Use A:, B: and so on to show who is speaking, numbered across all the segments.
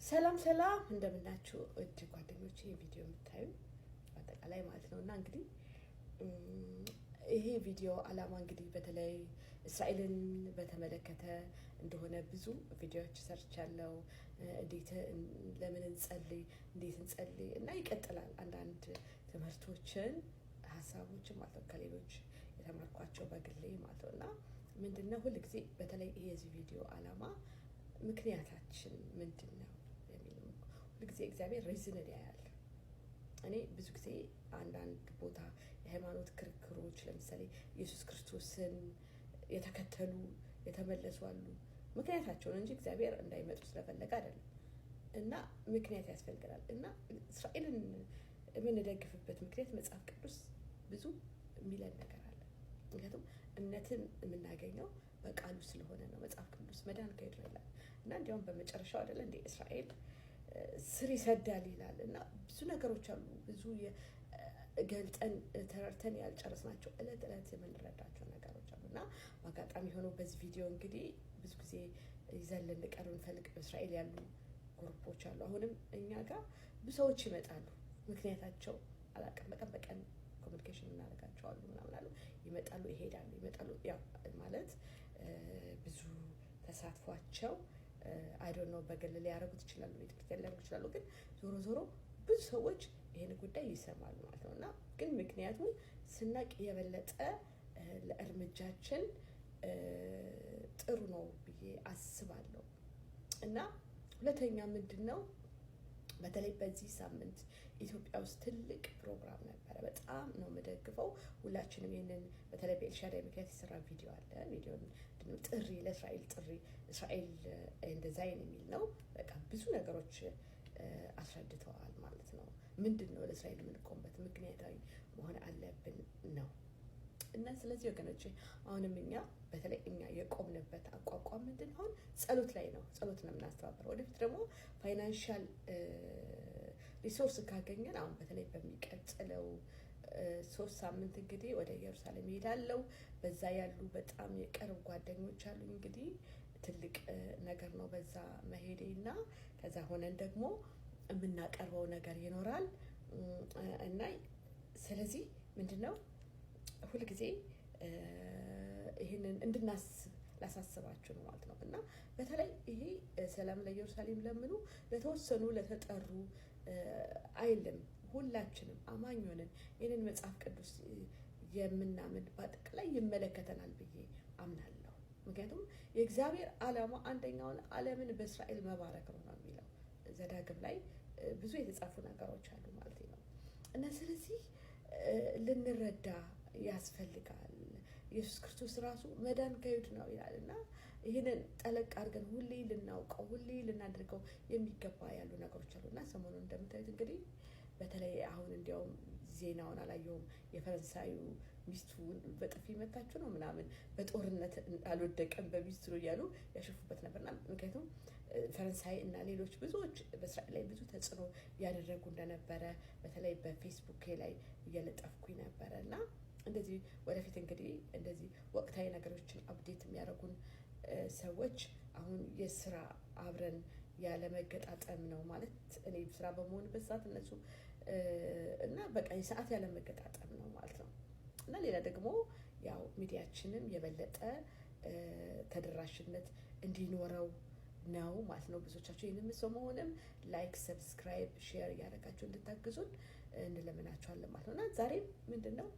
A: ሰላም ሰላም እንደምናችሁ እጅ ጓደኞቼ ቪዲዮ የምታዩ አጠቃላይ ማለት ነውና እንግዲህ ይሄ ቪዲዮ አላማ እንግዲህ በተለይ እስራኤልን በተመለከተ እንደሆነ ብዙ ቪዲዮዎች ሰርቻለሁ። እንዴት ለምን እንጸልይ እና ይቀጥላል። አንዳንድ ትምህርቶችን ሀሳቦችን ማለት ነው ከሌሎች የተማርኳቸው በግሌ ማለት ነውና ምንድነው ሁሉ ጊዜ በተለይ ይሄ ቪዲዮ አላማ ምክንያታችን ምንድነው የሚለው ሁሉ ጊዜ እግዚአብሔር ሪዝንን ያያል። እኔ ብዙ ጊዜ አንዳንድ ቦታ የሃይማኖት ክርክሮች ለምሳሌ ኢየሱስ ክርስቶስን የተከተሉ የተመለሱ አሉ። ምክንያታቸው እንጂ እግዚአብሔር እንዳይመጡ ስለፈለገ አይደለም። እና ምክንያት ያስፈልጋል። እና እስራኤልን የምንደግፍበት ምክንያት መጽሐፍ ቅዱስ ብዙ የሚለን ነገር አለ። ምክንያቱም እምነትን የምናገኘው በቃሉ ስለሆነ ነው። መጽሐፍ ቅዱስ መዳን ከሄድ ይላል እና እንዲያውም በመጨረሻው አይደለ እንደ እስራኤል ስር ይሰዳል ይላል እና ብዙ ነገሮች አሉ። ብዙ ገልጠን ተረድተን ያልጨረስናቸው እለት የምንረዳቸው ነገሮች አሉ እና በአጋጣሚ ሆኖ በዚህ ቪዲዮ እንግዲህ ብዙ ጊዜ ይዘን ልንቀርብ እንፈልግ እስራኤል ያሉ ግሩፖች አሉ። አሁንም እኛ ጋር ብዙ ሰዎች ይመጣሉ። ምክንያታቸው አላውቅም። በቀን ኮሚኒኬሽን እናደርጋቸዋሉ ምናምን አሉ። ይመጣሉ ይሄዳሉ። ያው ማለት ብዙ ተሳትፏቸው አይ ዶንት ኖ በግል ሊያደርጉት ይችላሉ፣ ቤተክርስቲያን ሊያደርጉት ይችላሉ። ግን ዞሮ ብዙ ሰዎች ይሄን ጉዳይ ይሰማሉ ማለት ነው እና ግን ምክንያቱ ስናቅ የበለጠ ለእርምጃችን ጥሩ ነው ብዬ አስባለሁ። እና ሁለተኛ ምንድነው በተለይ በዚህ ሳምንት ኢትዮጵያ ውስጥ ትልቅ ፕሮግራም ነበረ። በጣም ነው የምደግፈው። ሁላችንም ይሄንን በተለይ በኤልሻዳይ ምክንያት የሰራ ቪዲዮ አለ። ቪዲዮን ጥሪ ለእስራኤል ጥሪ እስራኤል እንደዛይን የሚል ነው። በቃ ብዙ ነገሮች አስረድተዋል ማለት ነው። ምንድነው ለእስራኤል የምንቆምበት ምክንያታዊ መሆን አለብን ነው። እና ስለዚህ ወገኖቼ አሁንም እኛ በተለይ እኛ የቆምንበት አቋቋም ምንድን ሆን ጸሎት ላይ ነው። ጸሎት ነው የምናስተባብረው። ወደፊት ደግሞ ፋይናንሻል ሪሶርስ ካገኘን አሁን በተለይ በሚቀጥለው 3 ሳምንት እንግዲህ ወደ ኢየሩሳሌም እሄዳለሁ። በዛ ያሉ በጣም የቅርብ ጓደኞች አሉ። እንግዲህ ትልቅ ነገር ነው በዛ መሄዴና ከዛ ሆነን ደግሞ የምናቀርበው ነገር ይኖራል እና ስለዚህ ምንድነው ሁሉ ጊዜ ይሄንን እንድናስብ ላሳስባችሁ ነው ማለት ነው። እና በተለይ ይሄ ሰላም ለኢየሩሳሌም ለምኑ ለተወሰኑ ለተጠሩ አይልም። ሁላችንም አማኝ ሆነን ይሄንን መጽሐፍ ቅዱስ የምናምን በአጠቃላይ ይመለከተናል ብዬ አምናለሁ። ምክንያቱም የእግዚአብሔር ዓላማ አንደኛውን ዓለምን በእስራኤል መባረክ ነው የሚለው ዘዳግም ላይ ብዙ የተጻፉ ነገሮች አሉ ማለት ነው። እና ስለዚህ ልንረዳ ያስፈልጋል። ኢየሱስ ክርስቶስ ራሱ መዳን ከይሁድ ነው ይላል እና ይህንን ጠለቅ አድርገን ሁሌ ልናውቀው ሁሌ ልናደርገው የሚገባ ያሉ ነገሮች አሉና ሰሞኑን እንደምታዩት እንግዲህ በተለይ አሁን እንዲያውም ዜናውን አላየሁም። የፈረንሳዩ ሚስቱን በጥፊ መታችሁ ነው ምናምን በጦርነት አልወደቀም በሚስቱ ነው እያሉ ያሸፉበት ነበርና ምክንያቱም ፈረንሳይ እና ሌሎች ብዙዎች በእስራኤል ላይ ብዙ ተጽዕኖ ያደረጉ እንደነበረ በተለይ በፌስቡክ ላይ እየለጠፍኩኝ ነበረ እና እንደዚህ ወደፊት እንግዲህ እንደዚህ ወቅታዊ ነገሮችን አፕዴት የሚያደርጉን ሰዎች አሁን የስራ አብረን ያለመገጣጠም ነው ማለት እኔ ስራ በመሆንበት ሰዓት እነሱ እና በቃ የሰዓት ያለመገጣጠም ነው ማለት ነው። እና ሌላ ደግሞ ያው ሚዲያችንም የበለጠ ተደራሽነት እንዲኖረው ነው ማለት ነው። ብዙዎቻችሁ ይሄንን ሰው መሆንም ላይክ፣ ሰብስክራይብ፣ ሼር ያደረጋችሁ እንድታግዙን እንለምናችኋለን ማለት ነው። እና ዛሬም ምንድነው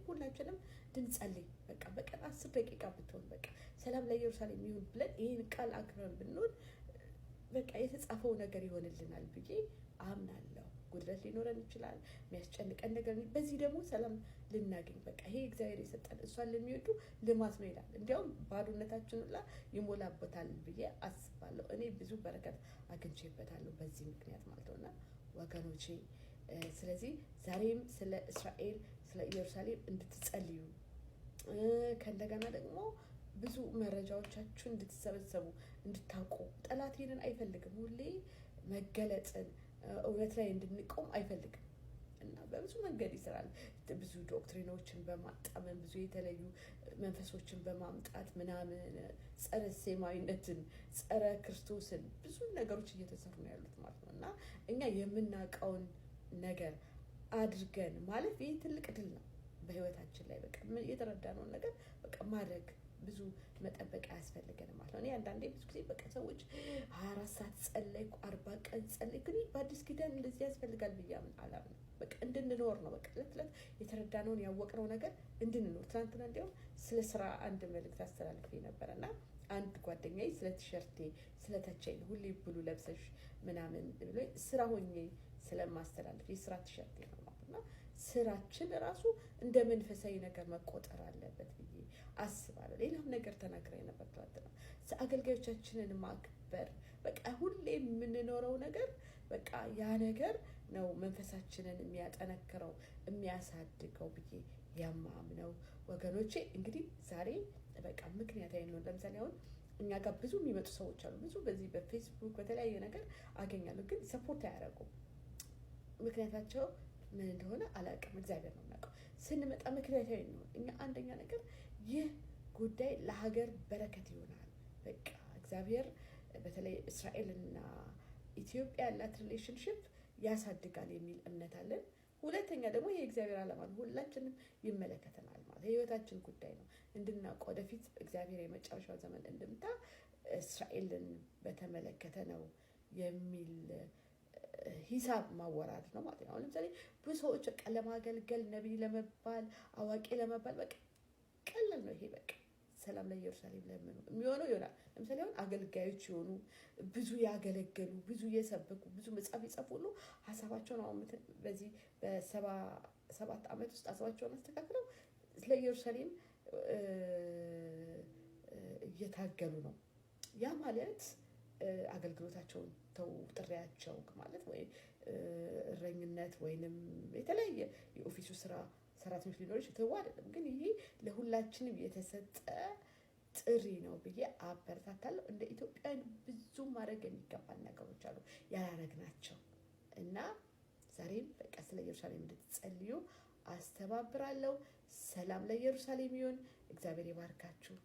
A: ሁላችንም እንድንጸልይ በቃ በቀን 10 ደቂቃ ብትሆን በቃ ሰላም ለኢየሩሳሌም ይሁን ብለን ይሄን ቃል አክብረን ብንሆን በቃ የተጻፈው ነገር ይሆንልናል ብዬ አምናለሁ። ጉድለት ሊኖረን ይችላል፣ የሚያስጨንቀን ነገር በዚህ ደግሞ ሰላም ልናገኝ በቃ ይሄ እግዚአብሔር የሰጠን እሷን ለሚወዱ ልማት ነው ይላል። እንዲያውም ባዶነታችን ሁላ ይሞላበታል ብዬ አስባለሁ። እኔ ብዙ በረከት አግኝቼበታለሁ በዚህ ምክንያት ማለት ነውና ወገኖቼ ስለዚህ ዛሬም ስለ እስራኤል ስለ ኢየሩሳሌም እንድትጸልዩ ከእንደገና ደግሞ ብዙ መረጃዎቻችሁን እንድትሰበሰቡ እንድታውቁ። ጠላት ይሄንን አይፈልግም። ሁሌ መገለጥን እውነት ላይ እንድንቆም አይፈልግም። እና በብዙ መንገድ ይሰራል። ብዙ ዶክትሪኖችን በማጣመም ብዙ የተለዩ መንፈሶችን በማምጣት ምናምን ጸረ ሴማዊነትን ጸረ ክርስቶስን ብዙ ነገሮች እየተሰሩ ነው ያሉት ማለት ነው። እና እኛ የምናውቀውን ነገር አድርገን ማለት ይህ ትልቅ ድል ነው በህይወታችን ላይ በቃ የተረዳነውን ነገር በቃ ማድረግ ብዙ መጠበቅ አያስፈልገንም ማለት ነው። እኔ አንዳንዴ ብዙ ጊዜ በቃ ሰዎች 24 ሰዓት ጸለይኩ 40 ቀን ጸለይኩ ግን በአዲስ ኪዳን እንደዚህ ያስፈልጋል ብዬ አላምንም። በቃ እንድንኖር ነው በቃ ዕለት የተረዳነውን ያወቅነው ነገር እንድንኖር። ትናንትና እንዲያውም ስለ ስራ አንድ መልእክት አስተላልፌ ነበረ እና አንድ ጓደኛዬ ስለ ቲሸርቴ ስለተቸኝ ሁሌ ብሉ ለብሰሽ ምናምን ብሎ ስራ ሆኜ ስለማስተላልፍ የስራ ቲሸርቴ ነው ማለት ነው። ስራችን ራሱ እንደ መንፈሳዊ ነገር መቆጠር አለበት ብዬ አስባለሁ። ሌላም ነገር ተናግሬ ነበር ትናንትና አገልጋዮቻችንን ማክበር በቃ ሁሌ የምንኖረው ነገር በቃ ያ ነገር ነው መንፈሳችንን የሚያጠነክረው የሚያሳድገው ብዬ የማምነው ወገኖቼ። እንግዲህ ዛሬ በቃ ምክንያታዊ ነው። ለምሳሌ አሁን እኛ ጋር ብዙ የሚመጡ ሰዎች አሉ። ብዙ በዚህ በፌስቡክ በተለያየ ነገር አገኛለሁ፣ ግን ሰፖርት አያደርጉም። ምክንያታቸው ምን እንደሆነ አላውቅም፣ እግዚአብሔር ነው የሚያውቀው። ስንመጣ ምክንያታዊ ነው። እኛ አንደኛ ነገር ይህ ጉዳይ ለሀገር በረከት ይሆናል። በቃ እግዚአብሔር በተለይ እስራኤልና ኢትዮጵያ ያላት ሪሌሽንሽፕ ያሳድጋል የሚል እምነት አለን። ሁለተኛ ደግሞ የእግዚአብሔር ዓላማ ነው፣ ሁላችንም ይመለከተናል ማለት የህይወታችን ጉዳይ ነው እንድናውቅ ወደፊት እግዚአብሔር የመጨረሻው ዘመን እንድምታ እስራኤልን በተመለከተ ነው የሚል ሂሳብ ማወራድ ነው ማለት ነው። አሁን ለምሳሌ ብዙ ሰዎች በቃ ለማገልገል ነቢይ ለመባል አዋቂ ለመባል በቃ ቀላል ነው ይሄ በቃ ሰላም ለኢየሩሳሌም ለምኑ የሚሆነው ይሆናል። ለምሳሌ አሁን አገልጋዮች የሆኑ ብዙ ያገለገሉ ብዙ የሰበኩ ብዙ መጽሐፍ የጻፉ ሁሉ ሀሳባቸውን አሁን በዚህ በ7 ዓመት ውስጥ ሀሳባቸውን አስተካክለው ለኢየሩሳሌም እየታገሉ ነው። ያ ማለት አገልግሎታቸውን ተው ጥሪያቸው ማለት ወይ እረኝነት ወይንም የተለያየ የኦፊሱ ስራ ሰራተኞች ሊኖር ይችላል አይደለም። ግን ይሄ ለሁላችንም የተሰጠ ጥሪ ነው ብዬ አበረታታለሁ። እንደ ኢትዮጵያን ብዙ ማድረግ የሚገባን ነገሮች አሉ ያላረግናቸው እና ዛሬም በቃ ስለ ኢየሩሳሌም እንድትጸልዩ አስተባብራለሁ። ሰላም ለኢየሩሳሌም ይሁን። እግዚአብሔር ይባርካችሁ።